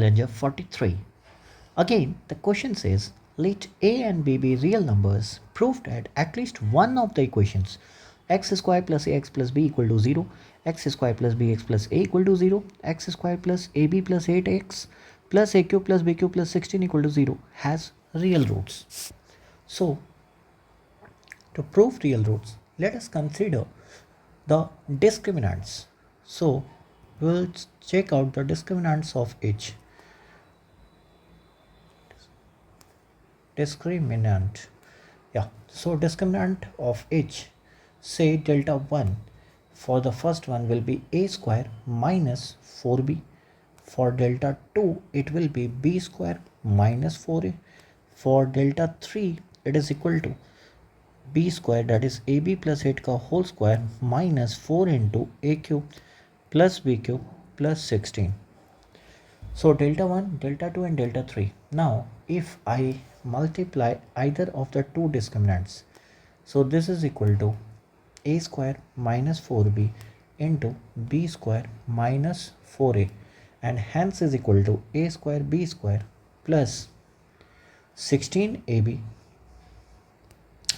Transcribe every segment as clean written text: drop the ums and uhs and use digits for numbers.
Challenge 43. Again, the question says, let a and b be real numbers. Prove that at least one of the equations x square plus ax plus b equal to 0, x square plus bx plus a equal to 0, x square plus ab plus 8x plus a cube plus b cube plus 16 equal to 0 has real roots. So, to prove real roots, let us consider the discriminants. So, we will check out the discriminants of each. Discriminant, yeah, so discriminant of each, say delta 1, for the first one will be a square minus 4b, for delta 2 it will be b square minus 4a, for delta 3 it is equal to b square, that is ab plus 8 ka whole square minus 4 into a cube plus b cube plus 16. So delta 1, delta 2 and delta 3. Now if I multiply either of the two discriminants, so this is equal to a square minus 4b into b square minus 4a, and hence is equal to a square b square plus 16ab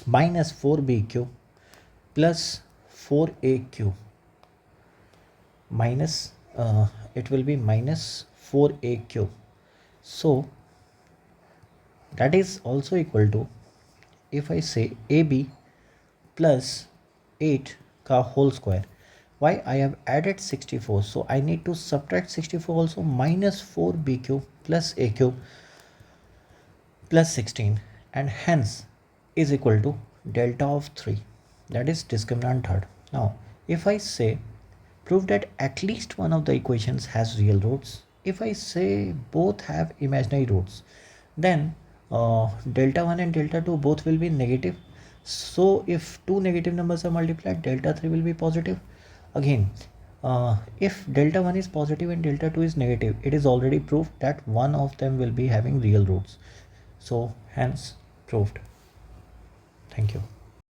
minus 4b cube plus 4a cube minus it will be minus 4a cube. So that is also equal to, if I say ab plus 8 ka whole square, why I have added 64, so I need to subtract 64 also, minus 4b cube plus a cube plus 16, and hence is equal to delta of 3, that is discriminant third. Now if I say prove that at least one of the equations has real roots, if I say both have imaginary roots, then delta 1 and delta 2 both will be negative. So if two negative numbers are multiplied, delta 3 will be positive. Again, if delta 1 is positive and delta 2 is negative, it is already proved that one of them will be having real roots. So hence proved. Thank you.